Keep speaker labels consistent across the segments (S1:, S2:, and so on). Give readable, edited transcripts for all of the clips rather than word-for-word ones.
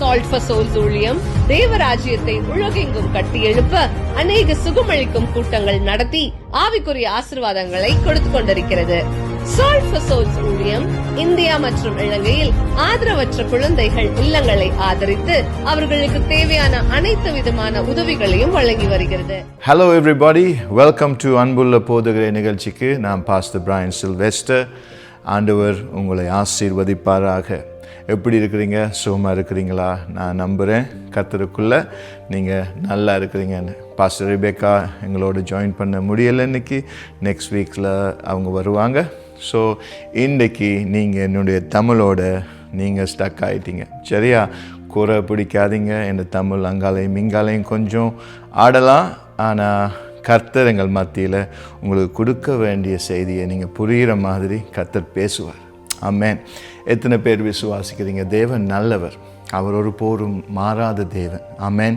S1: Salt for souls ஊழியம் தேவராஜ்யத்தை உலகெங்கும் கட்டி எழுப்ப அநேக சுகமளிக்கும் கூட்டங்கள் நடத்தி ஆவிக்குரிய ஆசீர்வாதங்களை கொடுத்து கொண்டிருக்கிறது. சால்ட் ஃபார் சோல்ஸ் ஊழியம் இந்தியா மற்றும் இலங்கையில் ஆதரவற்ற குழந்தைகள் இல்லங்களை ஆதரித்து அவர்களுக்கு தேவையான அனைத்து விதமான உதவிகளையும் வழங்கி வருகிறது.
S2: Hello everybody, welcome to அன்புள்ள போதகரை நிகழ்ச்சிக்கு. நான் பாஸ்டர் பிரையன் சில்வெஸ்டர். ஆண்டவர் உங்களை ஆசீர்வதிப்பாராக. எப்படி இருக்கிறீங்க? சுகமாக இருக்கிறீங்களா? நான் நம்புகிறேன் கர்த்தருக்குள்ளே நீங்கள் நல்லா இருக்கிறீங்கன்னு. பாஸ்டர் ரிபேக்கா எங்களோட ஜாயின் பண்ண முடியலை இன்னைக்கு. நெக்ஸ்ட் வீக்கில் அவங்க வருவாங்க. ஸோ இன்றைக்கி நீங்கள் என்னுடைய தமிழோட நீங்கள் ஸ்டக் ஆகிட்டீங்க. சரியா? குறை பிடிக்காதீங்க. என் தமிழ் அங்காலையும் இங்காலையும் கொஞ்சம் ஆடலாம். ஆனால் கர்த்தர் எங்கள் மத்தியில் உங்களுக்கு கொடுக்க வேண்டிய செய்தியை நீங்கள் புரிகிற மாதிரி கர்த்தர் பேசுவார். ஆமென். எத்தனை பேர் விசுவாசிக்கிறீங்க? தேவன் நல்லவர். அவர் ஒரு போரும் மாறாத தேவன். ஆமென்.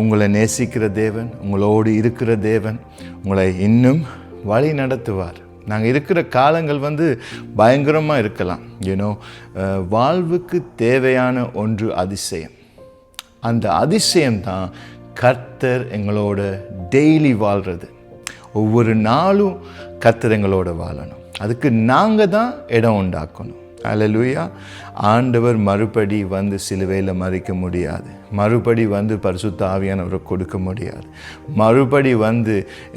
S2: உங்களை நேசிக்கிற தேவன், உங்களோடு இருக்கிற தேவன், உங்களை இன்னும் வழி நடத்துவார். நாங்கள் இருக்கிற காலங்கள் பயங்கரமாக இருக்கலாம். வாழ்வுக்கு தேவையான ஒன்று அதிசயம். அந்த அதிசயம்தான் கர்த்தர் எங்களோட டெய்லி வாழ்கிறது. ஒவ்வொரு நாளும் கர்த்தர் எங்களோட வாழணும். அதுக்கு நாங்கள் தான் இடம் உண்டாக்கணும். அல்லேலூயா. ஆண்டவர் மறுபடி சிலுவையில் மறிக்க முடியாது. மறுபடி பரிசுத்த ஆவியானவரை கொடுக்க முடியாது. மறுபடி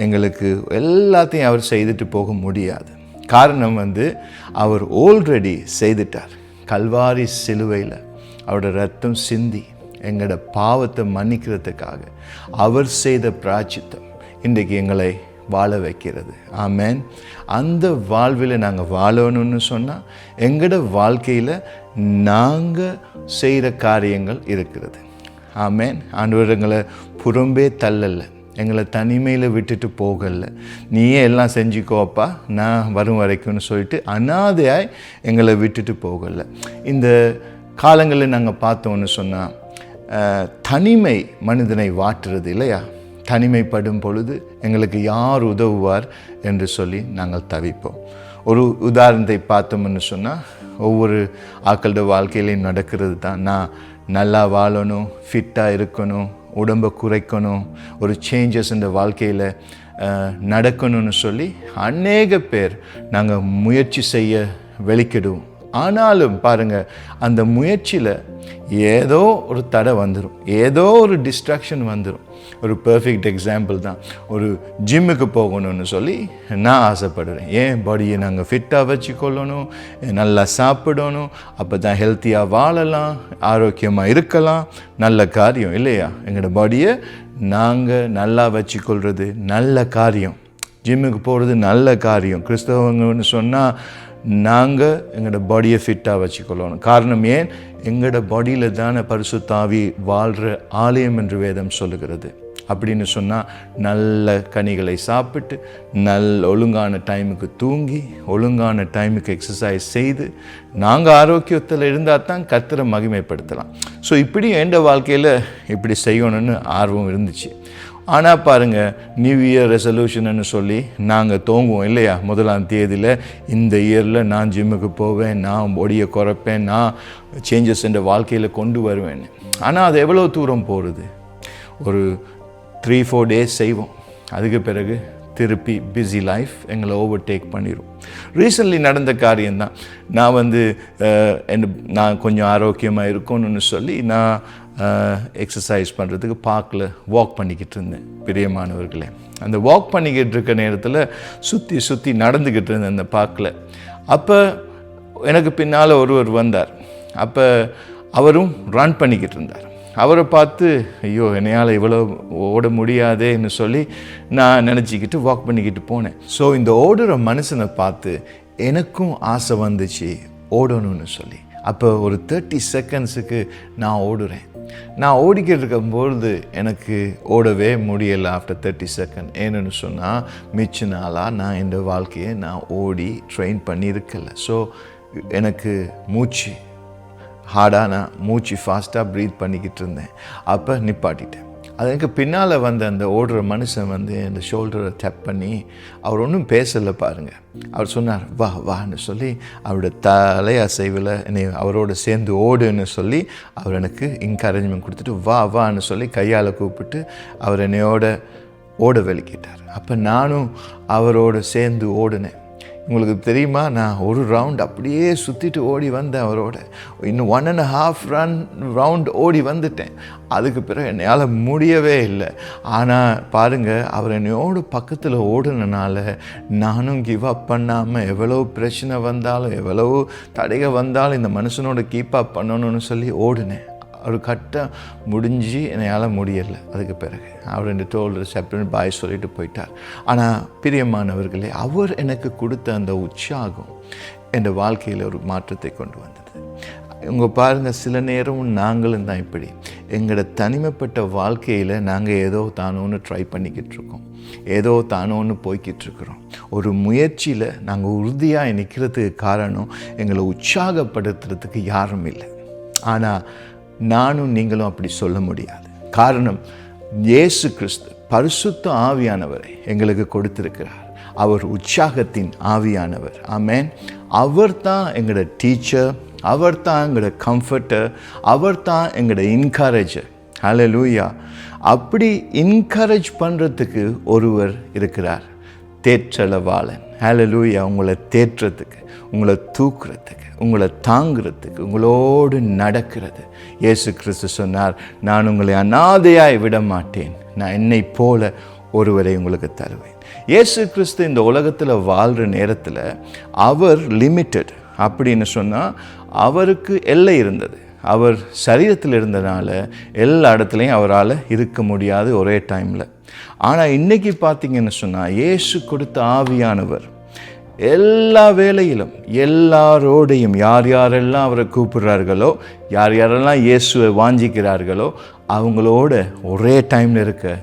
S2: எங்களுக்கு எல்லாத்தையும் அவர் செய்துட்டு போக முடியாது. காரணம் அவர் ஆல்ரெடி செய்துட்டார். கல்வாரி சிலுவையில் அவரோட ரத்தம் சிந்தி எங்களோட பாவத்தை மன்னிக்கிறதுக்காக அவர் செய்த பிராயச்சித்தம் இன்றைக்கு எங்களை வாழ வைக்கிறது. ஆமென். அந்த வாழ்வில் நாங்கள் வாழணும்னு சொன்னால் எங்களோட வாழ்க்கையில் நாங்கள் செய்கிற காரியங்கள் இருக்கிறது. ஆமென். ஆண்டவர் எங்களை புறம்பே தள்ளலை, எங்களை தனிமையில் விட்டுட்டு போகலை. நீயே எல்லாம் செஞ்சுக்கோப்பா நான் வரும் வரைக்கும்னு சொல்லிட்டு அனாதையாய் எங்களை விட்டுட்டு போகலை. இந்த காலங்களில் நாங்கள் பார்த்தோன்னு சொன்னால் தனிமை மனிதனை வாட்டுறது இல்லையா? தனிமைப்படும் பொழுது எங்களுக்கு யார் உதவுவார் என்று சொல்லி நாங்கள் தவிப்போம். ஒரு உதாரணத்தை பார்த்தோம்னு சொன்னால் ஒவ்வொரு ஆக்களோட வாழ்க்கையிலையும் நடக்கிறது தான். நான் நல்லா வாழணும், ஃபிட்டாக இருக்கணும், உடம்பை குறைக்கணும், ஒரு சேஞ்சஸ் இந்த வாழ்க்கையில் நடக்கணும்னு சொல்லி அநேக பேர் நாங்கள் முயற்சி செய்ய வெளிக்கிடுவோம். ஆனாலும் பாருங்கள், அந்த முயற்சியில் ஏதோ ஒரு தடை வந்துடும், ஏதோ ஒரு டிஸ்ட்ராக்ஷன் வந்துடும். ஒரு பெர்ஃபெக்ட் எக்ஸாம்பிள் தான். ஒரு ஜிம்முக்கு போகணும்னு சொல்லி நான் ஆசைப்படுறேன். ஏன் பாடியை நாங்கள் ஃபிட்டாக வச்சுக்கொள்ளணும், நல்லா சாப்பிடணும், அப்போ தான் ஹெல்த்தியாக வாழலாம், ஆரோக்கியமாக இருக்கலாம். நல்ல காரியம் இல்லையா? எங்களோட பாடியை நாங்கள் நல்லா வச்சுக்கொள்வது நல்ல காரியம். ஜிம்முக்கு போகிறது நல்ல காரியம். கிறிஸ்தவங்கன்னு சொன்னால் நாங்கள் எங்களோட பாடியை ஃபிட்டாக வச்சுக்கொள்ளணும். காரணம் ஏன்? எங்களோட பாடியில் தானே பரிசுத்த ஆவி வாழ்கிற ஆலயம் என்று வேதம் சொல்லுகிறது. அப்படின்னு சொன்னால் நல்ல கனிகளை சாப்பிட்டு ஒழுங்கான டைமுக்கு தூங்கி ஒழுங்கான டைமுக்கு எக்ஸசைஸ் செய்து நாங்கள் ஆரோக்கியத்தில் இருந்தால் தான் கர்த்தரை மகிமைப்படுத்தலாம். ஸோ இப்படி எந்த வாழ்க்கையில் இப்படி செய்யணும்னு ஆர்வம் இருந்துச்சு. ஆனால் பாருங்கள், நியூ இயர் ரெசல்யூஷன்னு சொல்லி நாங்கள் தோங்குவோம் இல்லையா? 1ஆம் தேதியில் இந்த இயரில் நான் ஜிம்முக்கு போவேன், நான் பாடியை குறைப்பேன், நான் சேஞ்சஸ் என்ற வாழ்க்கையில் கொண்டு வருவேன். ஆனால் அது எவ்வளோ தூரம் போகிறது? ஒரு 3-4 டேஸ் செய்வோம். அதுக்கு பிறகு திருப்பி பிஸி லைஃப் எங்களை ஓவர்டேக் பண்ணிடும். ரீசன்ட்லி நடந்த காரியம்தான். நான் கொஞ்சம் ஆரோக்கியமாக இருக்கணும்னு சொல்லி நான் எக்ஸசைஸ் பண்ணுறதுக்கு பார்க்கில் வாக் பண்ணிக்கிட்டு இருந்தேன். பிரியமானவர்களே, அந்த வாக் பண்ணிக்கிட்டு இருக்க நேரத்தில் சுற்றி நடந்துக்கிட்டு இருந்தேன் அந்த பார்க்கில். அப்போ எனக்கு பின்னால் ஒருவர் வந்தார். அப்போ அவரும் ரன் பண்ணிக்கிட்டு இருந்தார். அவரை பார்த்து ஐயோ என்னையால் இவ்வளோ ஓட முடியாதேன்னு சொல்லி நான் நினச்சிக்கிட்டு வாக் பண்ணிக்கிட்டு போனேன். ஸோ இந்த ஓடுற மனுஷனை பார்த்து எனக்கும் ஆசை வந்துச்சு ஓடணும்னு சொல்லி. அப்போ ஒரு 30 செகண்ட்ஸுக்கு நான் ஓடுறேன். நான் ஓடிக்கிட்டு இருக்கும்பொழுது எனக்கு ஓடவே முடியலை ஆஃப்டர் 30 செகண்ட். ஏன்னு சொன்னால் மிச்ச நாளாக நான் இந்த வாழ்க்கையை நான் ஓடி ட்ரெயின் பண்ணியிருக்கல. ஸோ எனக்கு மூச்சு ஃபாஸ்ட்டாக ப்ரீத் பண்ணிக்கிட்டு இருந்தேன். அப்போ நிப்பாட்டிட்டேன். அதுக்கு பின்னால் வந்த அந்த ஓடுற மனுஷன் அந்த ஷோல்டரை டேப் பண்ணி, அவர் ஒன்றும் பேசலை பாருங்கள். அவர் சொன்னார், வா வான்னு சொல்லி அவரோட தலை அசைவில் என்னை அவரோட சேர்ந்து ஓடுன்னு சொல்லி அவர் எனக்கு என்கரேஜ்மெண்ட் கொடுத்துட்டு, வா வான்னு சொல்லி கையால் கூப்பிட்டு அவர் என்னையோட ஓட வெளிக்கிட்டார். அப்போ நானும் அவரோட சேர்ந்து ஓடினேன். உங்களுக்கு தெரியுமா, நான் ஒரு ரவுண்ட் அப்படியே சுற்றிட்டு ஓடி வந்தேன் அவரோட. இன்னும் 1.5 ரவுண்ட் ஓடி வந்துட்டேன். அதுக்கு பிறகு என்னால் முடியவே இல்லை. ஆனால் பாருங்கள், அவர் என்னையோடு பக்கத்தில் ஓடுனனால நானும் கிவ் அப் பண்ணாமல், எவ்வளோ பிரச்சனை வந்தாலும் எவ்வளோ தடைகள் வந்தாலும் இந்த மனுஷனோட கீப் அப் பண்ணணும்னு சொல்லி ஓடினேன். ஒரு கட்டம் முடிஞ்சு என்னால் முடியலை. அதுக்கு பிறகு அவர் என்ன டோல்டர் செப்டன் பாய் சொல்லிட்டு போயிட்டார். ஆனால் பிரியமானவர்களே, அவர் எனக்கு கொடுத்த அந்த உற்சாகம் என் வாழ்க்கையில் ஒரு மாற்றத்தை கொண்டு வந்தது. இவங்க பாருங்கள், சில நேரம் நாங்களும் தான் இப்படி எங்களோட தனிமைப்பட்ட வாழ்க்கையில் நாங்கள் ஏதோ தானோன்னு ட்ரை பண்ணிக்கிட்டு இருக்கோம், ஏதோ தானோன்னு போய்கிட்டு இருக்கிறோம். ஒரு முயற்சியில் நாங்கள் உறுதியாக நிற்கிறதுக்கு காரணம் எங்களை உற்சாகப்படுத்துறதுக்கு யாரும் இல்லை. ஆனால் நானும் நீங்களும் அப்படி சொல்ல முடியாது. காரணம், இயேசு கிறிஸ்து பரிசுத்த ஆவியானவரை எங்களுக்கு கொடுத்திருக்கிறார். அவர் உற்சாகத்தின் ஆவியானவர். ஆமென். அவர் தான் எங்களோட டீச்சர், அவர் தான் எங்களோட கம்ஃபர்டர், அவர் தான் எங்களோட என்கரேஜர். ஹல்லேலூயா. அப்படி என்கரேஜ் பண்ணுறதுக்கு ஒருவர் இருக்கிறார், தேற்றளவாளன். ஹல்லேலூயா. உங்களை தேற்றத்துக்கு, உங்களை தூக்குறதுக்கு, உங்களை தாங்கிறதுக்கு, உங்களோடு நடக்கிறது. இயேசு கிறிஸ்து சொன்னார், நான் உங்களை அநாதையாய் விட மாட்டேன், நான் என்னை போல ஒருவரை உங்களுக்கு தருவேன். இயேசு கிறிஸ்து இந்த உலகத்தில் வாழ்கிற நேரத்தில் அவர் லிமிட்டட் அப்படின்னு சொன்னால் அவருக்கு எல்லை இருந்தது. அவர் சரீரத்தில் இருந்தனால எல்லா இடத்துலையும் அவரால் இருக்க முடியாது ஒரே டைமில். ஆனால் இன்றைக்கி பார்த்தீங்கன்னு சொன்னால் இயேசு கொடுத்த ஆவியானவர் எல்லா வேளையிலும் எல்லாரோடையும், யார் யாரெல்லாம் அவரை கூப்பிடுறார்களோ, யார் யாரெல்லாம் இயேசுவை வாஞ்சிக்கிறார்களோ அவங்களோட ஒரே டைமில் இருக்க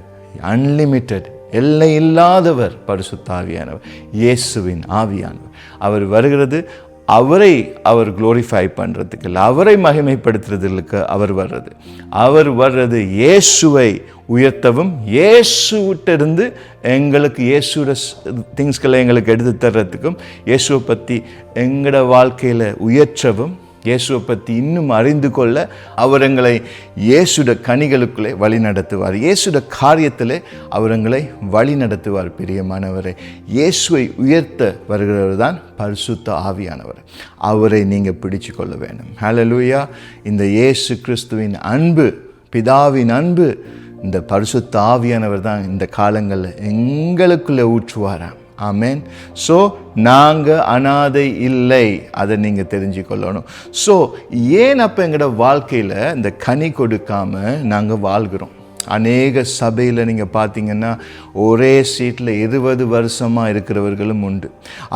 S2: அன்லிமிட்டெட், எல்லை இல்லாதவர் பரிசுத்த ஆவியானவர், இயேசுவின் ஆவியானவர். அவர் வருகிறது அவர் குளோரிஃபை பண்ணுறதுக்கு இல்லை, அவரை மகிமைப்படுத்துறதுக்கு அவர் வர்றது இயேசுவை உயர்த்தவும், இயேசுவிட்டிருந்து எங்களுக்கு இயேசுட திங்ஸ்களை எங்களுக்கு எடுத்து தர்றதுக்கும், இயேசுவை பற்றி எங்களோட வாழ்க்கையில் உயர்த்தவும், இயேசுவை பற்றி இன்னும் அறிந்து கொள்ள அவர் எங்களை இயேசுட கனிகளுக்குள்ளே வழி நடத்துவார். இயேசுட காரியத்திலே அவர் எங்களை வழி நடத்துவார். பிரியமானவரை, இயேசுவை உயர்த்த வருகிறவர் தான் பரிசுத்த ஆவியானவர். அவரை நீங்கள் பிடிச்சு கொள்ள வேண்டும். ஹல்லேலூயா. இந்த இயேசு கிறிஸ்துவின் அன்பு, பிதாவின் அன்பு, இந்த பரிசுத்த ஆவியானவர் தான் இந்த காலங்களில் எங்களுக்குள்ளே ஊற்றுவாராம். ஆமென். ஸோ நாங்கள் அனாதை இல்லை, அதை நீங்கள் தெரிஞ்சுக்கொள்ளணும். ஸோ ஏன் அப்போ எங்களோட வாழ்க்கையில் இந்த கனி கொடுக்காமல் நாங்கள் வாழ்கிறோம்? அநேக சபையில் நீங்கள் பார்த்தீங்கன்னா ஒரே சீட்டில் 20 வருஷமாக இருக்கிறவர்களும் உண்டு.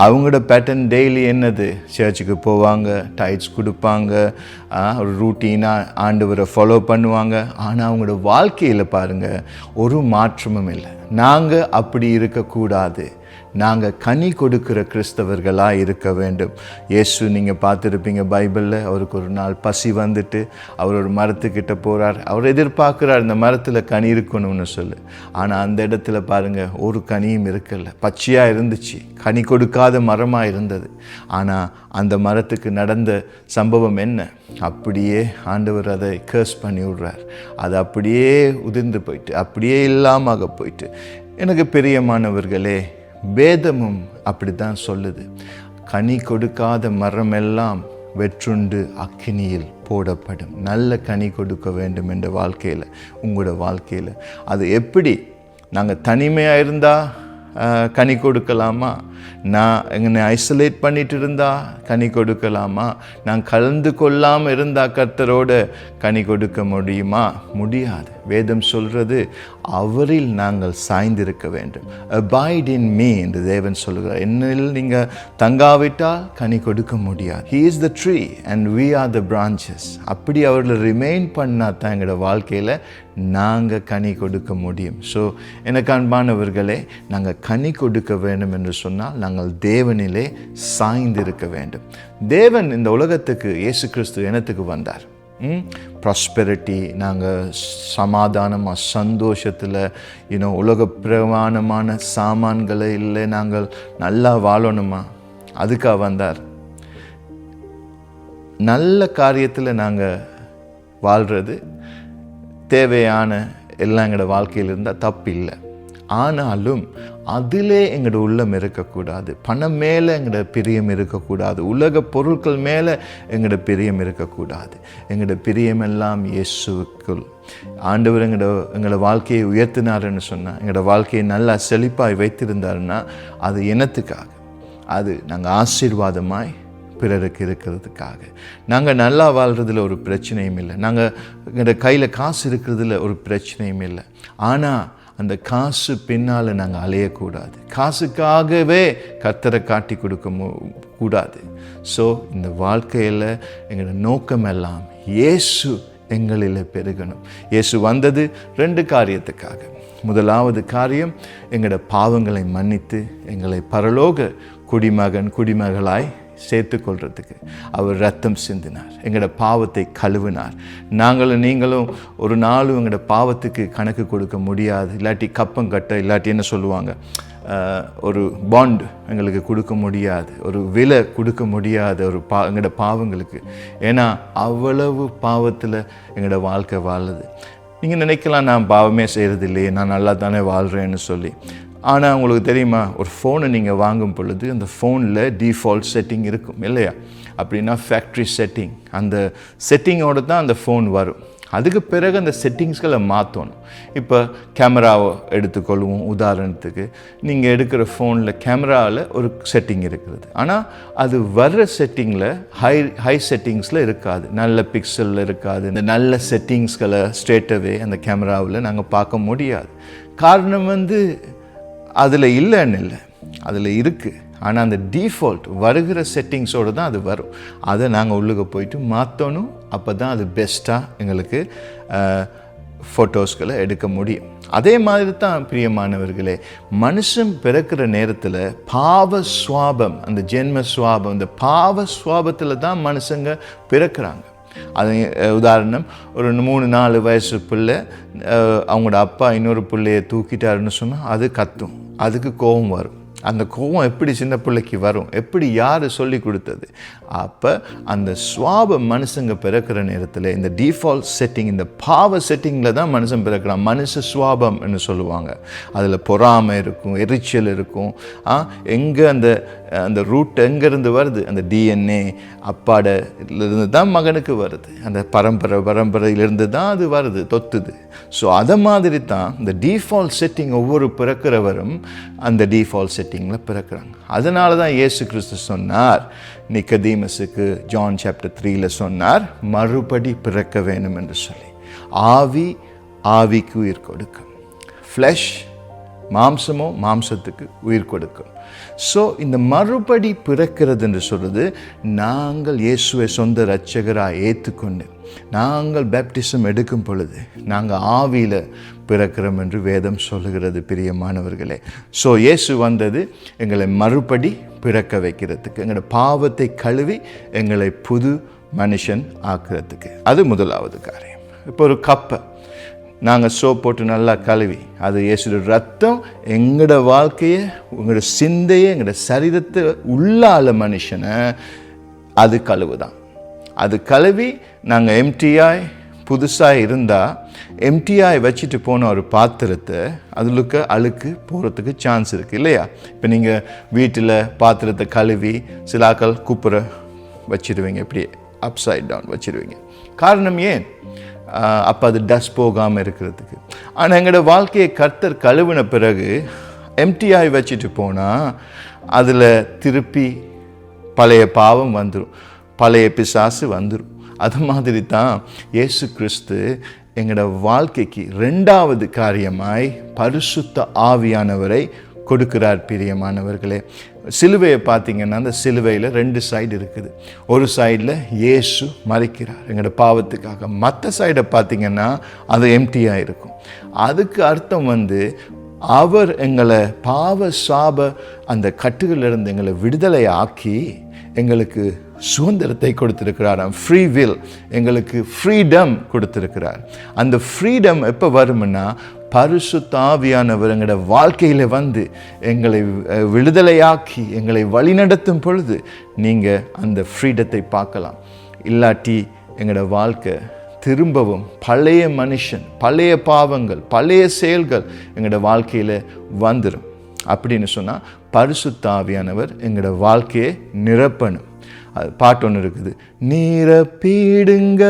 S2: அவங்களோட பேட்டர்ன் டெய்லி என்னது? சர்ச்சுக்கு போவாங்க, டைட்ஸ் கொடுப்பாங்க, ஒரு ரூட்டீனாக ஆண்டவரை ஃபாலோ பண்ணுவாங்க. ஆனால் அவங்களோட வாழ்க்கையில் பாருங்கள், ஒரு மாற்றமும் இல்லை. நாங்கள் அப்படி இருக்கக்கூடாது. நாங்கள் கனி கொடுக்கிற கிறிஸ்தவர்களாக இருக்க வேண்டும். இயேசு நீங்கள் பார்த்துருப்பீங்க பைபிளில், அவருக்கு ஒரு நாள் பசி வந்துட்டு அவர் ஒரு மரத்துக்கிட்ட போகிறார். அவர் எதிர்பார்க்குறார் இந்த மரத்தில் கனி இருக்கணும்னு சொல்லு. ஆனால் அந்த இடத்துல பாருங்கள், ஒரு கனியும் இருக்கல, பச்சையாக இருந்துச்சு, கனி கொடுக்காத மரமாக இருந்தது. ஆனால் அந்த மரத்துக்கு நடந்த சம்பவம் என்ன? அப்படியே ஆண்டவர் அதை கர்ஸ் பண்ணி விடுறார். அது அப்படியே உதிர்ந்து போயிட்டு, அப்படியே இல்லாமல் போயிட்டு. எனக்கு பிரியமானவர்களே, வேதமும் அப்படி தான் சொல்லுது. கனி கொடுக்காத மரமெல்லாம் வெற்றுண்டு அக்கினியில் போடப்படும். நல்ல கனி கொடுக்க வேண்டும் என்ற வாழ்க்கையில், உங்களோட வாழ்க்கையில் அது எப்படி? நாங்கள் தனிமையாக இருந்தால் கனி கொடுக்கலாமா? நான் என்னை ஐசோலேட் பண்ணிட்டு இருந்தால் கனி கொடுக்கலாமா? நான் கலந்து கொள்ளாமல் இருந்தால் கர்த்தரோட கனி கொடுக்க முடியுமா? முடியாது. வேதம் சொல்கிறது, அவரில் நாங்கள் சாய்ந்திருக்க வேண்டும். அபாய்ட் இன் மீ என்று தேவன் சொல்கிறார். என்னில் நீங்கள் தங்காவிட்டால் கனி கொடுக்க முடியாது. He is the tree and we are the branches. அப்படி அவர்களை ரிமைன் பண்ணால் தான் எங்களோட வாழ்க்கையில் நாங்கள் கனி கொடுக்க முடியும். ஸோ எனக்கு அன்பானவர்களே, நாங்கள் கனி கொடுக்க வேண்டும் என்று சொன்னால் நாங்கள் தேவனிலே சாய்ந்திருக்க வேண்டும். தேவன் இந்த உலகத்துக்கு, இயேசு கிறிஸ்து என்னத்துக்கு வந்தார்? ப்ராஸ்பெரிட்டி, நாங்கள் சமாதானமாக சந்தோஷத்தில் உலக பிரமாணமான சாமான்களை இல்லை, நாங்கள் நல்லா வாழணுமா, அதுக்காக வந்தார். நல்ல காரியத்தில் நாங்கள் வாழ்கிறது தேவையான எல்லாம் எங்களோட வாழ்க்கையில் இருந்தால் தப்பு இல்லை. ஆனாலும் அதிலே எங்களோட உள்ளம் இருக்கக்கூடாது. பணம் மேலே எங்களோட பிரியம் இருக்கக்கூடாது. உலக பொருட்கள் மேலே எங்களோட பிரியம் இருக்கக்கூடாது. எங்களோட பிரியமெல்லாம் இயேசுவுக்குள். ஆண்டவர் எங்களோட வாழ்க்கையை உயர்த்தினாருன்னு சொன்னால், எங்களோட வாழ்க்கையை நல்லா செழிப்பாய் வைத்திருந்தாருன்னா அது என்னத்துக்காக? அது நாங்கள் ஆசீர்வாதமாய் பிறருக்கு இருக்கிறதுக்காக. நாங்கள் நல்லா வாழ்கிறதுல ஒரு பிரச்சனையும் இல்லை, நாங்கள் எங்களோட கையில் காசு இருக்கிறதுல ஒரு பிரச்சனையும் இல்லை. ஆனால் அந்த காசு பின்னால் நாங்கள் அலையக்கூடாது. காசுக்காகவே கர்த்தரை காட்டி கொடுக்க கூடாது. ஸோ இந்த வாழ்க்கையில் எங்களோட நோக்கமெல்லாம் இயேசு எங்களில் பெருகணும். இயேசு வந்தது 2 காரியத்துக்காக. முதலாவது காரியம், எங்களோட பாவங்களை மன்னித்து எங்களை பரலோக குடிமகளாய் சேர்த்து கொள்றதுக்கு அவர் ரத்தம் சிந்தினார். எங்களோட பாவத்தை கழுவினார். நீங்களும் ஒரு நாளும் எங்களோட பாவத்துக்கு கணக்கு கொடுக்க முடியாது. இல்லாட்டி கப்பம் கட்ட, இல்லாட்டி என்ன சொல்லுவாங்க, ஒரு பாண்ட் எங்களுக்கு கொடுக்க முடியாது, ஒரு விலை கொடுக்க முடியாது எங்களோட பாவங்களுக்கு. ஏன்னா அவ்வளவு பாவத்தில் எங்களோட வாழ்க்கை வாழுது. நீங்கள் நினைக்கலாம், நான் பாவமே செய்கிறது இல்லையே, நான் நல்லா தானே வாழ்கிறேன்னு சொல்லி. ஆனால் உங்களுக்கு தெரியுமா, ஒரு ஃபோனை நீங்கள் வாங்கும் பொழுது அந்த ஃபோனில் டிஃபால்ட் செட்டிங் இருக்கும் இல்லையா? அப்படின்னா ஃபேக்ட்ரி செட்டிங், அந்த செட்டிங்கோடு தான் அந்த ஃபோன் வரும். அதுக்கு பிறகு அந்த செட்டிங்ஸ்களை மாற்றணும். இப்போ கேமராவை எடுத்துக்கொள்வோம் உதாரணத்துக்கு. நீங்கள் எடுக்கிற ஃபோனில் கேமராவில் ஒரு செட்டிங் இருக்கிறது. ஆனால் அது வர்ற செட்டிங்கில் ஹை செட்டிங்ஸில் இருக்காது, நல்ல பிக்சலில் இருக்காது. இந்த நல்ல செட்டிங்ஸ்களை ஸ்ட்ரெயிட்டாகவே அந்த கேமராவில் நாங்கள் பார்க்க முடியாது. காரணம் அதில் இல்லைன்னு இல்லை, அதில் இருக்குது. ஆனால் அந்த டிஃபால்ட் வருகிற செட்டிங்ஸோடு தான் அது வரும். அதை நாங்கள் உள்ளுக்கு போயிட்டு மாற்றணும். அப்போ தான் அது பெஸ்ட்டாக எங்களுக்கு ஃபோட்டோஸ்களை எடுக்க முடியும். அதே மாதிரி தான் பிரியமானவர்களே, மனுஷன் பிறக்கிற நேரத்தில் பாவ சுவாபம், அந்த ஜென்ம சுவாபம், இந்த பாவ சுவாபத்தில் தான் மனுஷங்க பிறக்கிறாங்க. அது உதாரணம், ஒரு 3-4 வயசு பிள்ளை அவங்களோட அப்பா இன்னொரு பிள்ளையை தூக்கிட்டாருன்னு சொன்னால் அது கத்தும், அதுக்கு கோபம் வரும். அந்த கோபம் எப்படி சின்ன பிள்ளைக்கு வரும்? எப்படி யார் சொல்லி கொடுத்தது? அப்போ அந்த சுவாப மனுஷங்க பிறக்கிற நேரத்தில் இந்த டிஃபால்ட் செட்டிங், இந்த பாவ செட்டிங்கில் தான் மனுஷன் பிறக்கிறான். மனுஷ சுவாபம்னு சொல்லுவாங்க. அதில் பொறாமை இருக்கும், எரிச்சல் இருக்கும். எங்கே அந்த ரூட் எங்கேருந்து வருது? அந்த டிஎன்ஏ அப்பாடிலிருந்து தான் மகனுக்கு வருது. அந்த பரம்பரையிலிருந்து தான் அது வருது, தொத்துது. ஸோ அதை மாதிரி தான் இந்த டிஃபால்ட் செட்டிங் ஒவ்வொரு பிறக்கிறவரும் அந்த டிஃபால்ட் செட்டிங்கில் பிறக்கிறாங்க. அதனால தான் இயேசு கிறிஸ்து சொன்னார் நிக்கதீமஸுக்கு, ஜான் சாப்டர் 3 சொன்னார், மறுபடி பிறக்க வேணும் என்று சொல்லி. ஆவிக்கு உயிர் கொடுக்கும், ஃப்ளஷ் மாம்சமோ மாம்சத்துக்கு உயிர் கொடுக்கும். ஸோ இந்த மறுபடி பிறக்கிறது என்று சொல்கிறது, நாங்கள் இயேசுவை சொந்த இரட்சகராக ஏற்றுக்கொண்டு நாங்கள் பேப்டிசம் எடுக்கும் பொழுது நாங்கள் ஆவியில் பிறக்கிறோம் என்று வேதம் சொல்லுகிறது பிரியமானவர்களே. ஸோ இயேசு வந்தது எங்களை மறுபடி பிறக்க வைக்கிறதுக்கு, எங்களோட பாவத்தை கழுவி எங்களை புது மனுஷன் ஆக்கிறதுக்கு. அது முதலாவது காரியம். இப்போ ஒரு கப்பை நாங்கள் சோப் போட்டு நல்லா கழுவி, அது இயேசுவோட ரத்தம் எங்களோட வாழ்க்கையை, எங்களோட சிந்தையை, எங்களோட சரீரத்தை உள்ளால மனுஷனை அது கழுவுதான். அது கழுவி நாங்கள் எம்டிஆய் புதுசாக இருந்தால், எம்டிஆய் வச்சுட்டு போன ஒரு பாத்திரத்தை அதுலுக்கு அழுக்கு போகிறதுக்கு சான்ஸ் இருக்குது இல்லையா? இப்போ நீங்கள் வீட்டில் பாத்திரத்தை கழுவி சிலாக்கள் குப்புற வச்சிடுவீங்க, இப்படி அப்சைட் டவுன் வச்சிடுவீங்க. காரணம் ஏன்? அப்போ அது டஸ்ட் போகாமல் இருக்கிறதுக்கு. ஆனால் எங்களோட வாழ்க்கையை கர்த்தர் கழுவின பிறகு எம்டிஆய் வச்சுட்டு போனால் அதில் திருப்பி பழைய பாவம் வந்துடும், பழைய பிசாசு வந்துடும். அது மாதிரி தான் இயேசு கிறிஸ்து எங்களோட வாழ்க்கைக்கு 2வது காரியமாய் பரிசுத்த ஆவியானவரை கொடுக்கிறார் பிரியமானவர்களே. சிலுவையை பார்த்தீங்கன்னா அந்த சிலுவையில் 2 சைடு இருக்குது. ஒரு சைடில் இயேசு மறிக்கிறார் எங்களோட பாவத்துக்காக, மற்ற சைடை பார்த்தீங்கன்னா அது எம்டியாக இருக்கும். அதுக்கு அர்த்தம் அவர் எங்களை பாவ சாப அந்த கட்டுகளிலிருந்து எங்களை விடுதலை ஆக்கி எங்களுக்கு சுதந்திரத்தை கொடுத்திருக்கிறாராம். ஃப்ரீ வில், எங்களுக்கு ஃப்ரீடம் கொடுத்திருக்கிறார். அந்த ஃப்ரீடம் எப்போ வரும்னா, பரிசுத்த ஆவியானவர் எங்களோட வாழ்க்கையில் வந்து எங்களை விடுதலையாக்கி எங்களை வழிநடத்தும் பொழுது நீங்கள் அந்த ஃப்ரீடத்தை பார்க்கலாம். இல்லாட்டி எங்களோட வாழ்க்கை திரும்பவும் பழைய மனுஷன், பழைய பாவங்கள், பழைய செயல்கள் எங்களோட வாழ்க்கையில் வந்துடும். அப்படின்னு சொன்னால் பரிசுத்த ஆவியானவர் எங்களோட வாழ்க்கையை நிரப்பணும். அது பாட்டு ஒன்று இருக்குது, நிரப்பிடுங்க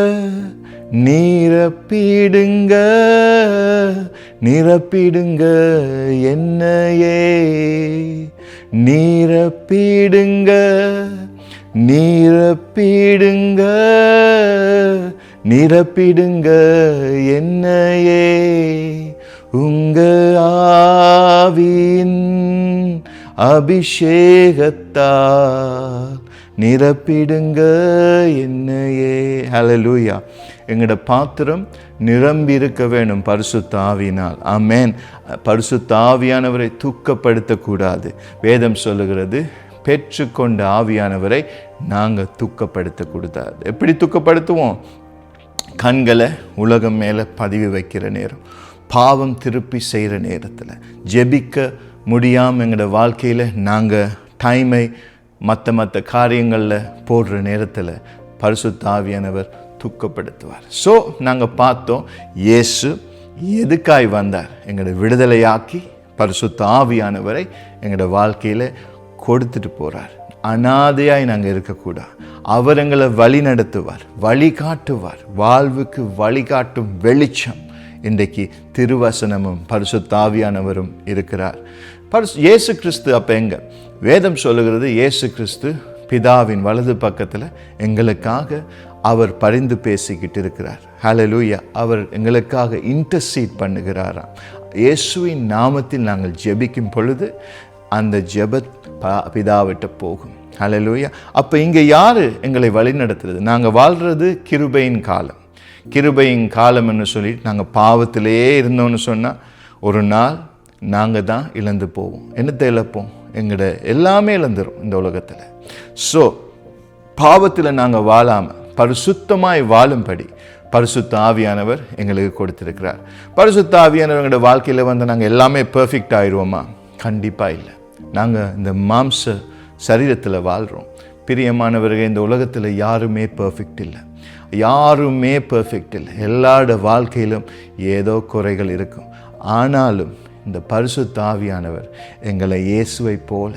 S2: நிரப்பிடுங்க நிரப்பிடுங்க என்னையே, நிரப்பிடுங்க நிரப்பிடுங்க நிரப்பிடுங்க என்னையே, உங்க ஆவியின் அபிஷேகத்தால் நிரப்பிடுங்க என்னையே. ஹல்லேலூயா. எங்களோட பாத்திரம் நிரம்பி இருக்க வேணும் பரிசுத்த ஆவியினால். ஆமென். பரிசுத்த ஆவியானவரை துக்கப்படுத்தக்கூடாது. வேதம் சொல்லுகிறது, பெற்றுக்கொண்ட ஆவியானவரை நாங்கள் துக்கப்படுத்தக்கூடாது. எப்படி துக்கப்படுத்துவோம்? கண்களை உலகம் மேலே பதிவு வைக்கிற நேரம், பாவம் திருப்பி செய்கிற நேரத்தில், ஜெபிக்க முடியாமல் எங்களோட வாழ்க்கையில் நாங்கள் டைமை மற்ற காரியங்களில் போடுற நேரத்தில் பரிசுத்த ஆவியானவர் துக்கப்படுத்துவார். ஸோ நாங்கள் பார்த்தோம், இயேசு எதுக்காய் வந்தார்? எங்களோட விடுதலையாக்கி பரிசுத்த ஆவியானவரை எங்களோட வாழ்க்கையில் கொடுத்துட்டு போகிறார். அனாதையாய் நாங்கள் இருக்கக்கூடாது. அவர் எங்களை வழி நடத்துவார், வழிகாட்டுவார். வாழ்வுக்கு வழிகாட்டும் வெளிச்சம் இன்றைக்கு திருவசனமும் பரிசுத்த ஆவியானவரும் இருக்கிறார். இயேசு கிறிஸ்து அப்போ எங்க? வேதம் சொல்லுகிறது, இயேசு கிறிஸ்து பிதாவின் வலது பக்கத்தில் எங்களுக்காக அவர் பரிந்து பேசிக்கிட்டு இருக்கிறார். ஹல்லேலூயா. அவர் எங்களுக்காக இன்டர்சீட் பண்ணுகிறாராம். இயேசுவின் நாமத்தில் நாங்கள் ஜெபிக்கும் பொழுது அந்த ஜெபத் பிதாவிட்ட போகும். ஹல்லேலூயா. அப்போ இங்கே யார் எங்களை வழி நடத்துறது? நாங்கள் வாழ்கிறது கிருபையின் காலம். கிருபையின் காலம்னு சொல்லிட்டு நாங்கள் பாவத்திலேயே இருந்தோம்னு சொன்னால் ஒரு நாள் நாங்கள் தான் இழந்து போவோம். என்னத்தை இழப்போம்? எங்களோட எல்லாமே இழந்துடும் இந்த உலகத்தில். ஸோ பாவத்தில் நாங்கள் வாழாமல் பரிசுத்தமாய் வாழும்படி பரிசுத்த ஆவியானவர் எங்களுக்கு கொடுத்திருக்கிறார். பரிசுத்த ஆவியானவர் எங்களோட வாழ்க்கையில் வந்து நாங்கள் எல்லாமே பெர்ஃபெக்ட் ஆயிடுவோமா? கண்டிப்பாக இல்லை. நாங்கள் இந்த மாம்ச சரீரத்தில் வாழ்கிறோம். பிரியமானவர்கள், இந்த உலகத்தில் யாருமே பெர்ஃபெக்ட் இல்லை. யாருமே பெர்ஃபெக்ட் இல்லை. எல்லாரோட வாழ்க்கையிலும் ஏதோ குறைகள் இருக்கும். ஆனாலும் இந்த பரிசுத்த ஆவியானவர் எங்களை இயேசுவை போல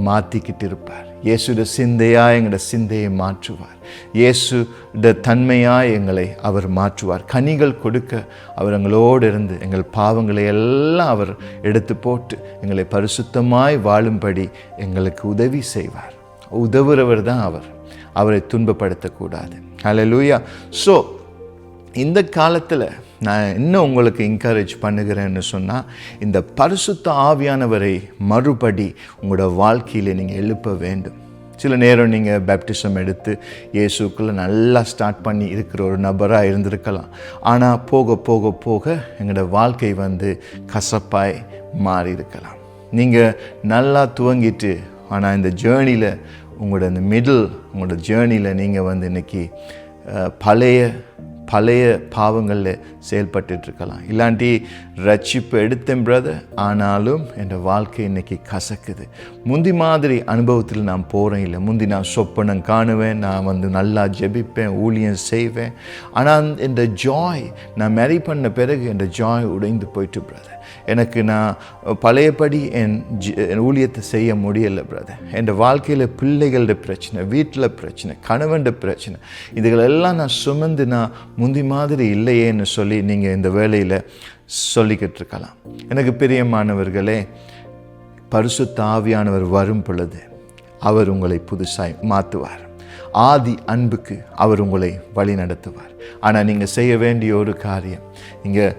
S2: மாற்றிக்கிட்டு இருப்பார். இயேசுட சிந்தையாக எங்களோட சிந்தையை மாற்றுவார். இயேசுட தன்மையாக எங்களை அவர் மாற்றுவார். கனிகள் கொடுக்க அவர் எங்களோடு இருந்து எங்கள் பாவங்களை எல்லாம் அவர் எடுத்து போட்டு எங்களை பரிசுத்தமாய் வாழும்படி எங்களுக்கு உதவி செய்வார். உதவுறவர் தான் அவர். அவரை துன்பப்படுத்தக்கூடாது. ஹல்லேலூயா. ஸோ இந்த காலத்தில் நான் இன்னும் உங்களுக்கு என்கரேஜ் பண்ணுகிறேன்னு சொன்னால், இந்த பரிசுத்த ஆவியானவரை மறுபடி உங்களோட வாழ்க்கையில் நீங்கள் எழுப்ப வேண்டும். சில நேரம் நீங்கள் பேப்டிசம் எடுத்து இயேசுக்குள்ளே நல்லா ஸ்டார்ட் பண்ணி இருக்கிற ஒரு நபராக இருந்திருக்கலாம். ஆனால் போக போக போக எங்களோட வாழ்க்கை வந்து கசப்பாய் மாறி இருக்கலாம். நீங்கள் நல்லா துவங்கிட்டு, ஆனால் இந்த ஜேர்னியில் உங்களோட இந்த உங்களோட ஜேர்னியில் நீங்கள் வந்து இன்றைக்கி பழைய பாவங்களில் செயல்பட்டுருக்கலாம். இல்லாட்டி ரட்சிப்பு எடுத்தேன் பிரதர், ஆனாலும் என் வாழ்க்கை இன்றைக்கி கசக்குது. முந்தி மாதிரி அனுபவத்தில் நான் போகிறேன் இல்லை. முந்தி நான் சொப்பனம் காணுவேன், நான் வந்து நல்லா ஜெபிப்பேன், ஊழியம் செய்வேன். ஆனால் இந்த ஜாய், நான் மேரி பண்ண பிறகு என் ஜாய் உடைந்து போயிட்டு பிரதர். எனக்கு நான் பழையபடி என் ஊழியத்தை செய்ய முடியலை பிரதர். என் வாழ்க்கையில் பிள்ளைகளோட பிரச்சனை, வீட்டில் பிரச்சனை, கணவன் பிரச்சனை, இதுகளெல்லாம் நான் சுமந்து நான் முந்தி மாதிரி இல்லையேன்னு சொல்லி நீங்கள் இந்த வேளையில் சொல்லிக்கிட்டு இருக்கலாம். எனக்கு பிரியமானவர்களே, பரிசுத்த ஆவியானவர் வரும் பொழுது அவர் உங்களை புதுசாய் மாற்றுவார். ஆதி அன்புக்கு அவர் உங்களை வழி நடத்துவார். ஆனால் நீங்கள் செய்ய வேண்டிய ஒரு காரியம், நீங்கள்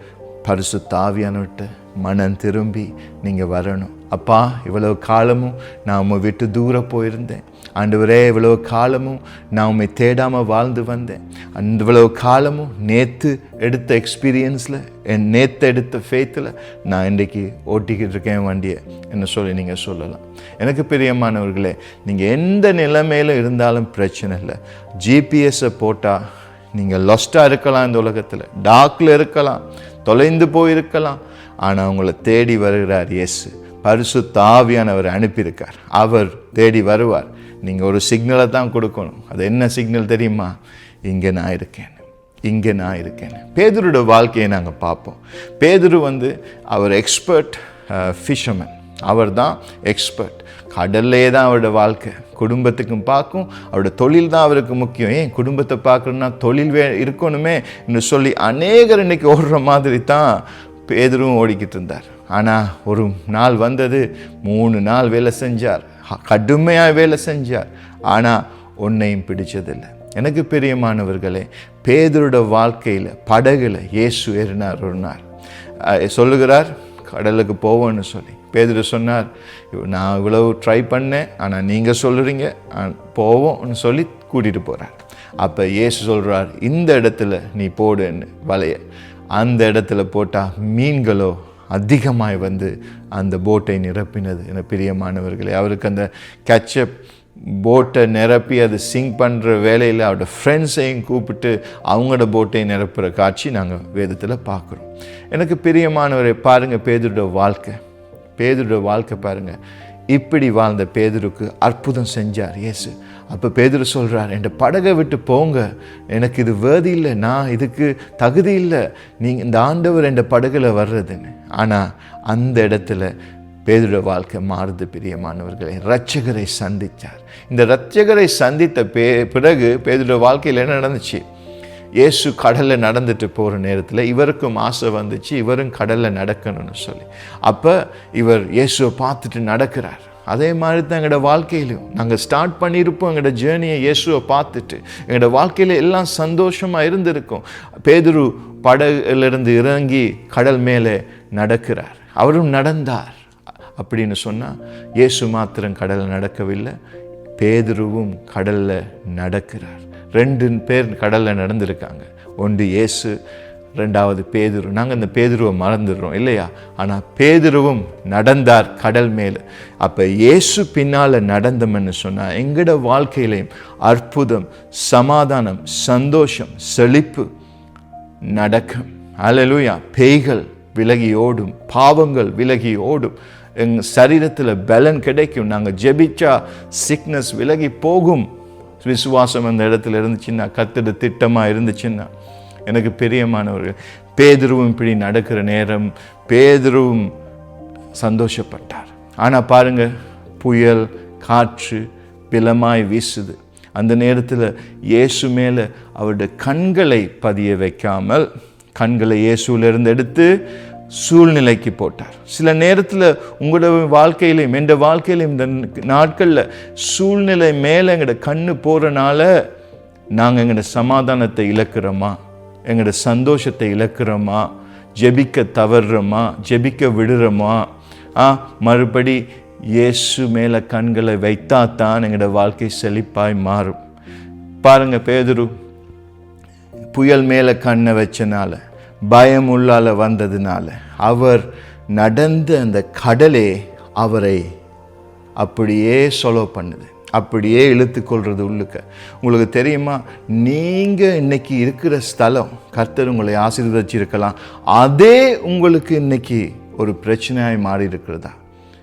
S2: பரிசுத்த ஆவியானவர்கிட்ட மனம் திரும்பி நீங்கள் வரணும். அப்பா, இவ்வளவு காலமும் நான் உம்மை விட்டு தூரம் போயிருந்தேன் ஆண்டவரே. இவ்வளவு காலமும் நான் உம்மை தேடாமல் வாழ்ந்து வந்தேன். இவ்வளவு காலமும் நேற்று எடுத்த எக்ஸ்பீரியன்ஸில், நேற்று எடுத்த ஃபேத்தில் நான் இன்றைக்கி ஓட்டிக்கிட்டு இருக்கேன் வண்டியை என்ன சொல்லி நீங்கள் சொல்லலாம். எனக்கு பிரியமானவர்களே, நீங்கள் எந்த நிலைமையில் இருந்தாலும் பிரச்சனை இல்லை. ஜிபிஎஸ்ஸை போட்டால் நீங்கள் லொஸ்டாக இருக்கலாம், இந்த உலகத்தில் டார்க்கில் இருக்கலாம், தொலைந்து போயிருக்கலாம், ஆனால் உங்களை தேடி வருகிறார் இயேசு. பரிசுத்த ஆவியானவர் அனுப்பியிருக்கார். அவர் தேடி வருவார். நீங்கள் ஒரு சிக்னலை தான் கொடுக்கணும். அது என்ன சிக்னல் தெரியுமா? இங்கே நான் இருக்கேன், இங்கே நான் இருக்கேன். பேதுருடைய வாழ்க்கையை நாங்கள் பார்ப்போம். பேதுரு அவர் எக்ஸ்பர்ட் ஃபிஷர்மேன். அவர் தான் எக்ஸ்பர்ட். கடல்லே தான் அவரோட வாழ்க்கை. குடும்பத்துக்கும் பார்க்கும், அவரோட தொழில் தான் அவருக்கு முக்கியம். ஏன் குடும்பத்தை பார்க்கணுன்னா தொழில் இருக்கணுமே என்று சொல்லி அநேகர் இன்னைக்கு ஓடுற மாதிரி தான் பேதுருவும் ஓடிக்கிட்டு இருந்தார். ஆனால் ஒரு நாள் வந்தது, 3 நாள் வேலை செஞ்சார், கடுமையாக வேலை செஞ்சார், ஆனால் ஒன்றையும் பிடிச்சதில்லை. எனக்கு பிரியமானவர்களே, பேதுருட வாழ்க்கையில் படகுல இயேசு ஏறினார். ஒரு நாள் சொல்லுகிறார், கடலுக்கு போவோன்னு சொல்லி. பேதுரு சொன்னார், நான் இவ்வளவு ட்ரை பண்ணேன், ஆனால் நீங்கள் சொல்லுறீங்க போவோம்னு சொல்லி கூட்டிகிட்டு போகிறார். அப்போ இயேசு சொல்கிறார், இந்த இடத்துல நீ போடுன்னு வலைய. அந்த இடத்துல போட்டால் மீன்களோ அதிகமாய் அந்த போட்டை நிரப்பினது. என பிரியமானவர்களே, அவருக்கு அந்த கேட்சப் போட்டை நிரப்பி அது சிங்க் பண்ணுற வேலையில் அவரோட ஃப்ரெண்ட்ஸையும் கூப்பிட்டு அவங்களோட போட்டை நிரப்புகிற காட்சி நாங்கள் வேதத்தில் பார்க்குறோம். எனக்கு பிரியமானவரை பாருங்கள், பேதுருடைய வாழ்க்கை பாருங்கள். இப்படி வாழ்ந்த பேதுருக்கு அற்புதம் செஞ்சார் இயேசு. அப்போ பேதுரு சொல்கிறார், என் படகை விட்டு போங்க, எனக்கு இது வேதி இல்லை, நான் இதுக்கு தகுதி இல்லை, நீங்கள் இந்த ஆண்டவர் என் படகுல வர்றதுன்னு. ஆனால் அந்த இடத்துல பேதுருடைய வாழ்க்கை மாறுது. பிரியமானவர்களை, இரட்சகரை சந்தித்தார். இந்த இரட்சகரை சந்தித்த பிறகு பேதுருடைய வாழ்க்கையில் என்ன நடந்துச்சு? இயேசு கடலில் நடந்துட்டு போகிற நேரத்தில் இவருக்கும் ஆசை வந்துச்சு, இவரும் கடலில் நடக்கணும்னு சொல்லி. அப்போ இவர் இயேசுவை பார்த்துட்டு நடக்கிறார். அதே மாதிரி தான் எங்களோட வாழ்க்கையிலும் நாங்கள் ஸ்டார்ட் பண்ணியிருப்போம் எங்களோட ஜேர்னியை இயேசுவை பார்த்துட்டு. எங்களோட வாழ்க்கையில் எல்லாம் சந்தோஷமாக இருந்திருக்கும். பேதுரு படகுலேருந்து இறங்கி கடல் மேலே நடக்கிறார், அவரும் நடந்தார். அப்படின்னு சொன்னால் இயேசு மாத்திரம் கடலில் நடக்கவில்லை, பேதுருவும் கடலில் நடக்கிறார். 2 பேர் கடலில் நடந்திருக்காங்க. ஒன்று இயேசு, 2வது பேதுரு. நாங்கள் இந்த பேதுருவை மறந்துடுறோம் இல்லையா? ஆனால் பேதுருவும் நடந்தார் கடல் மேலே. அப்போ இயேசு பின்னால் நடந்தோம்னு சொன்னால் எங்களோட வாழ்க்கையிலையும் அற்புதம், சமாதானம், சந்தோஷம், செழிப்பு நடக்கும். அல்லேலூயா. பேய்கள் விலகி ஓடும், பாவங்கள் விலகி ஓடும், எங்கள் சரீரத்தில் பலன் கிடைக்கும். நாங்கள் ஜெபிச்சா சிக்னஸ் விலகி போகும். விசுவாசம் அந்த இடத்துல இருந்துச்சுன்னா, கர்த்தருடைய திட்டமாக இருந்துச்சுன்னா. எனக்கு பிரியமானவர்கள், பேதுருவும் இப்படி நடக்கிற நேரம் பேதுருவும் சந்தோஷப்பட்டார். ஆனால் பாருங்க, புயல் காற்று பலமாய் வீசுது. அந்த நேரத்தில் இயேசு மேலே அவருடைய கண்களை பதிய வைக்காமல் கண்களை இயேசுவிலிருந்து எடுத்து சூழ்நிலைக்கு போட்டார். சில நேரத்தில் உங்களோட வாழ்க்கையிலையும் எந்த வாழ்க்கையிலையும் இந்த நாட்களில் சூழ்நிலை மேலே எங்களோட கண்ணு போகிறனால நாங்கள் எங்களோட சமாதானத்தை இழக்கிறோமா, எங்களோட சந்தோஷத்தை இழக்கிறோமா, ஜெபிக்க தவறுறோமா, ஜெபிக்க விடுறோமா? மறுபடி இயேசு மேலே கண்களை வைத்தாத்தான் எங்களோட வாழ்க்கை செழிப்பாய் மாறும். பாருங்க, பேதுரு புயல் மேலே கண்ணை வச்சனால, பயம் உள்ளால வந்ததுனால, அவர் நடந்த அந்த கடலே அவரை அப்படியே சொலோ பண்ணுது, அப்படியே இழுத்து கொள்வது உள்ளுக்க. உங்களுக்கு தெரியுமா, நீங்கள் இன்னைக்கு இருக்கிற ஸ்தலம் கர்த்தர் உங்களை ஆசீர்வதிச்சிருக்கலாம், அதே உங்களுக்கு இன்னைக்கு ஒரு பிரச்சனையாய் மாறி இருக்கிறதா?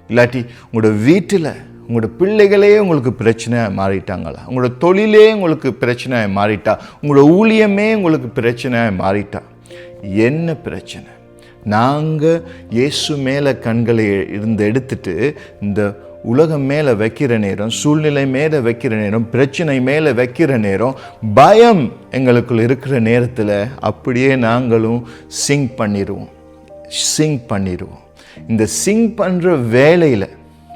S2: இல்லாட்டி உங்களோட வீட்டில் உங்களோட பிள்ளைகளே உங்களுக்கு பிரச்சனையாக மாறிட்டாங்களா? உங்களோட தொழிலே உங்களுக்கு பிரச்சனையாக மாறிட்டா? உங்களோட ஊழியமே உங்களுக்கு பிரச்சனையாக மாறிட்டா? என்ன பிரச்சனை? நாங்கள் இயேசு மேலே கண்களை எடுத்துட்டு இந்த உலகம் மேலே வைக்கிற நேரம், சூழ்நிலை மேலே வைக்கிற நேரம், பிரச்சனை மேலே வைக்கிற நேரம், பயம் எங்களுக்குள்ள இருக்கிற நேரத்தில் அப்படியே நாங்களும் சிங்க் பண்ணிடுவோம். இந்த சிங்க் பண்ணுற வேலையில்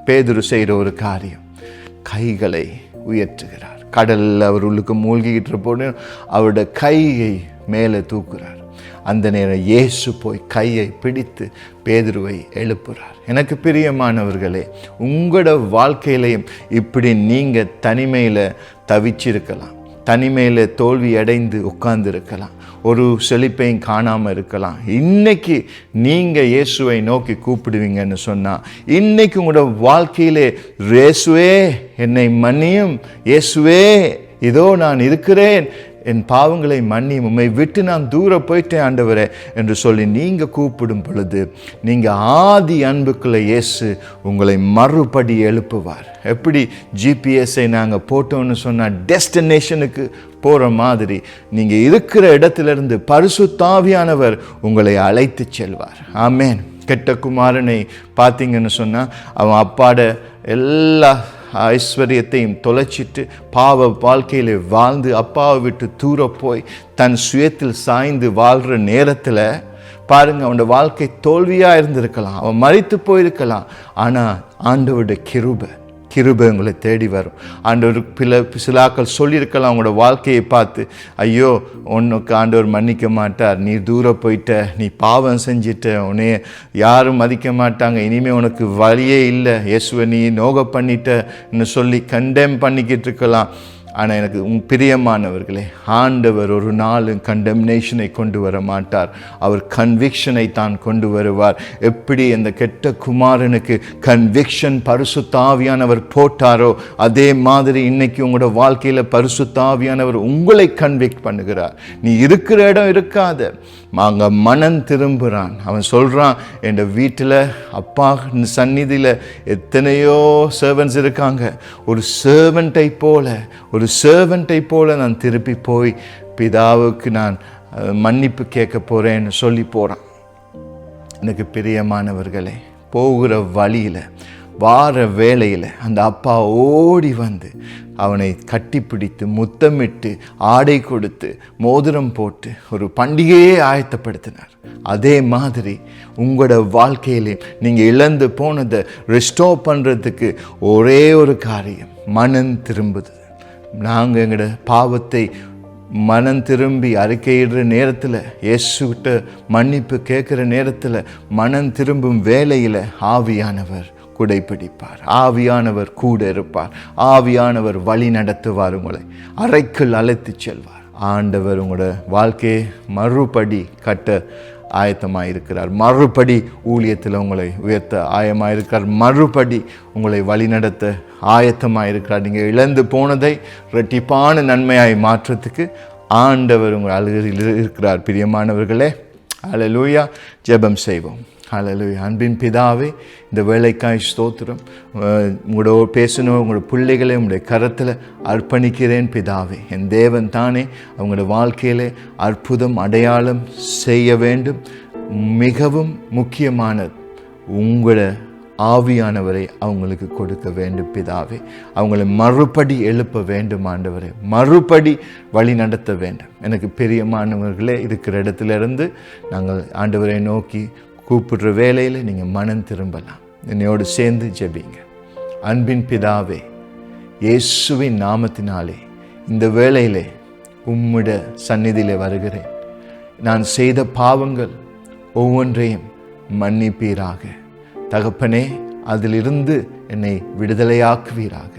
S2: பேதுரு செய்கிற ஒரு காரியம், கைகளை உயர்த்துகிறார். கடலில் அவர் உள்ளுக்கு மூழ்கிக்கிட்டு போது அவருடைய கையை மேலே தூக்குறார். அந்த நேரம் இயேசு போய் கையை பிடித்து பேதுருவை எழுப்புறார். எனக்கு பிரியமானவர்களே, உங்களோட வாழ்க்கையிலையும் இப்படி நீங்கள் தனிமையில் தவிச்சிருக்கலாம், தனிமையில் தோல்வி அடைந்து உட்கார்ந்து இருக்கலாம். ஒரு செழிப்பையும் காணாமல் இருக்கலாம். இன்னைக்கு நீங்கள் இயேசுவை நோக்கி கூப்பிடுவீங்கன்னு சொன்னால், இன்னைக்கு உங்களோட வாழ்க்கையிலே இயேசுவே என்னை மன்னியும், இயேசுவே இதோ நான் இருக்கிறேன், என் பாவங்களை மன்னியும், உம்மை விட்டு நான் தூர போயிட்டேன் ஆண்டவரே என்று சொல்லி நீங்கள் கூப்பிடும் பொழுது, நீங்கள் ஆதி அன்புக்குள்ள இயேசு உங்களை மறுபடி எழுப்புவார். எப்படி ஜிபிஎஸ்ஸை நாங்கள் போட்டோன்னு சொன்னால் டெஸ்டினேஷனுக்கு போகிற மாதிரி, நீங்கள் இருக்கிற இடத்திலிருந்து பரிசுத்த ஆவியானவர் உங்களை அழைத்து செல்வார். ஆமேன். கெட்ட குமாரனை பார்த்தீங்கன்னு சொன்னால், அவன் அப்பாட எல்லா ஐஸ்வர்யத்தையும் தொலைச்சிட்டு பாவ வாழ்க்கையில் வாழ்ந்து அப்பாவை விட்டு தூர போய் தன் சுயத்தில் சாய்ந்து வாழ்கிற நேரத்தில் பாருங்கள், அவனோட வாழ்க்கை தோல்வியாக இருந்திருக்கலாம், அவன் மரித்து போயிருக்கலாம். ஆனால் ஆண்டவருடைய கிருபை உங்களை தேடி வரும். ஆண்டவர் சிலாக்கள் சொல்லியிருக்கலாம் அவங்களோட வாழ்க்கையை பார்த்து, ஐயோ உனக்கு ஆண்டவர் மன்னிக்க மாட்டார், நீ தூர போயிட்ட, நீ பாவம் செஞ்சிட்ட, உன்னைய யாரும் மதிக்க மாட்டாங்க, இனிமேல் உனக்கு வழியே இல்லை, இயேசுவை நீ நோக பண்ணிட்டன்னு சொல்லி கண்டெம் பண்ணிக்கிட்டு இருக்கலாம். ஆனால் எனக்கு பிரியமானவர்களே, ஆண்டவர் ஒரு நாளும் கண்டெம்னேஷனை கொண்டு வர மாட்டார். அவர் கன்விக்ஷனை தான் கொண்டு வருவார். எப்படி அந்த கெட்ட குமாரனுக்கு கன்விக்ஷன் பரிசுத்த ஆவியானவர் போட்டாரோ, அதே மாதிரி இன்னைக்கு உங்களோட வாழ்க்கையில் பரிசுத்த ஆவியானவர் உங்களை கன்விக்ட் பண்ணுகிறார். நீ இருக்கிற இடம் இருக்காத, அங்கே மனம் திரும்புகிறான். அவன் சொல்கிறான், என் வீட்டில் அப்பா சந்நிதியில் எத்தனையோ சர்வன்ட்ஸ் இருக்காங்க, ஒரு சர்வெண்ட்டை போல நான் திருப்பி போய் பிதாவுக்கு நான் மன்னிப்பு கேட்க போகிறேன்னு சொல்லி போகிறான். எனக்கு பிரியமானவர்களே, போகிற வழியில் வார வேளையில் அந்த அப்பா ஓடி வந்து அவனை கட்டிப்பிடித்து முத்தமிட்டு ஆடை கொடுத்து மோதிரம் போட்டு ஒரு பண்டிகையே ஆயத்தப்படுத்தினார். அதே மாதிரி உங்களோட வாழ்க்கையிலே நீங்கள் இழந்து போனதை ரெஸ்டோர் பண்ணுறதுக்கு ஒரே ஒரு காரியம், மனம் திரும்புது. நாங்கள் எங்களோட பாவத்தை மனம் திரும்பி அறிக்கையிடுற நேரத்தில், இயேசுகிட்ட மன்னிப்பு கேட்குற நேரத்தில், மனம் திரும்பும் வேளையில் ஆவியானவர் குடைப்பிடிப்பார், ஆவியானவர் கூட இருப்பார், ஆவியானவர் வழி நடத்துவார், உங்களை அறைக்குள் அழைத்து செல்வார். ஆண்டவர் உங்களோட வாழ்க்கையை மறுபடி கட்ட ஆயத்தமாக இருக்கிறார். மறுபடி ஊழியத்தில் உங்களை உயர்த்த ஆயமாக இருக்கிறார். மறுபடி உங்களை வழிநடத்த ஆயத்தமாக இருக்கிறார். நீங்கள் இழந்து போனதை இரட்டிப்பான நன்மையாய் மாற்றத்துக்கு ஆண்டவர் உங்கள் அருகில் இருக்கிறார். பிரியமானவர்களே, அல்லேலூயா. ஜெபம் செய்வோம். அல்லேலூயா. அன்பின் பிதாவே, இந்த வேலைக்காய் ஸ்தோத்திரம். உங்களோட பேசணும், உங்களோட பிள்ளைகளை உங்களுடைய கரத்தில் அர்ப்பணிக்கிறேன் பிதாவே. என் தேவன் தானே அவங்களோட வாழ்க்கையிலே அற்புதம் அடையாளம் செய்ய வேண்டும். மிகவும் முக்கியமானது, உங்களோட ஆவியானவரை அவங்களுக்கு கொடுக்க வேண்டும் பிதாவே. அவங்களை மறுபடி எழுப்ப வேண்டும் ஆண்டவரே, மறுபடி வழி நடத்த வேண்டும். எனக்கு பிரியமானவர்களே, இருக்கிற இடத்துலேருந்து நாங்கள் ஆண்டவரை நோக்கி கூப்பிடுற வேளையில் நீங்கள் மனம் திரும்பலாம். என்னையோடு சேர்ந்து ஜெபிங்க. அன்பின் பிதாவே, இயேசுவின் நாமத்தினாலே இந்த வேளையிலே உம்முட சந்நிதியிலே வருகிறேன். நான் செய்த பாவங்கள் ஒவ்வொன்றையும் மன்னிப்பீராக தகப்பனே. அதிலிருந்து என்னை விடுதலையாக்குவீராக.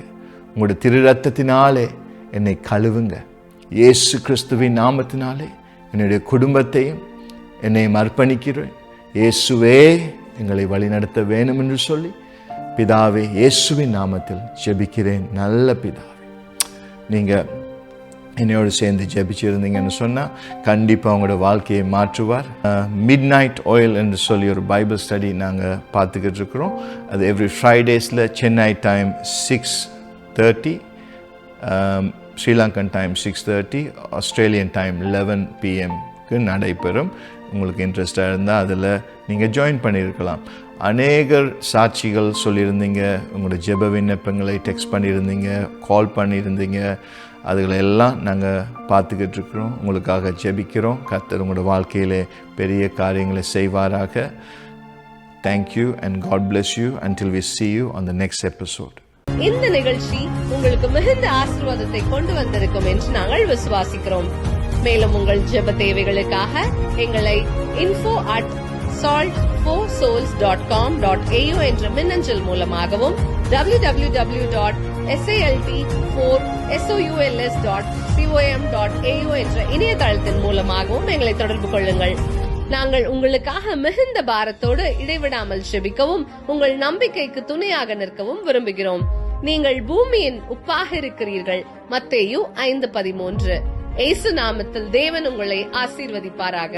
S2: உங்களுடைய திரு ரத்தத்தினாலே என்னை கழுவுங்க. இயேசு கிறிஸ்துவின் நாமத்தினாலே என்னுடைய குடும்பத்தையும் என்னையும் அர்ப்பணிக்கிறேன். இயேசுவே எங்களை வழிநடத்த வேணும் என்று சொல்லி பிதாவே, இயேசுவின் நாமத்தில் ஜெபிக்கிறேன் நல்ல பிதாவே. நீங்கள் என்னையோடு சேர்ந்து ஜெபிச்சிருந்தீங்கன்னு சொன்னால் கண்டிப்பாக உங்களோட வாழ்க்கையை மாற்றுவார். மிட் நைட் ஆயில் என்று சொல்லி ஒரு பைபிள் ஸ்டடி நாங்கள் பார்த்துக்கிட்டு இருக்கிறோம். அது every ஃப்ரைடேஸில் Chennai time 6:30, Sri Lankan time 6:30, Australian time 11 PM நடைபெறும். உங்களுக்கு இன்ட்ரெஸ்டாக இருந்தால் அதில் நீங்கள் ஜாயின் பண்ணியிருக்கலாம். அநேகர் சாட்சிகள் சொல்லியிருந்தீங்க, உங்களோட ஜெப விண்ணப்பங்களை டெக்ஸ்ட் பண்ணியிருந்தீங்க, கால் பண்ணியிருந்தீங்க. அதுகளெல்லாம் நாங்கள் பார்த்துக்கிட்டு இருக்கிறோம், உங்களுக்காக ஜெபிக்கிறோம். கர்த்தர் உங்களோட வாழ்க்கையிலே பெரிய காரியங்களை செய்வாராக. Thank you and God bless you until we see you on the next episode.
S1: இந்த நிகழ்ச்சி உங்களுக்கு மிகுந்த ஆசீர்வாதத்தை கொண்டு வந்திருக்கும் என்று நாங்கள் விசுவாசிக்கிறோம். மேலும் உங்கள் ஜெப தேவைகளுக்காக எங்களை info@salt4souls.com.au என்ற மின்னஞ்சல் மூலமாகவும் www salt4souls.com.au என்ற இணையதளத்தின் மூலமாகவும் எங்களை தொடர்பு கொள்ளுங்கள். நாங்கள் உங்களுக்காக மிகுந்த பாரத்தோடு இடைவிடாமல் ஜெபிக்கவும் உங்கள் நம்பிக்கைக்கு துணையாக நிற்கவும் விரும்புகிறோம். நீங்கள் பூமியின் உப்பாக இருக்கிறீர்கள். மத்தேயு 5:13. இயேசு நாமத்தில் தேவன் உங்களை ஆசீர்வதிப்பாராக.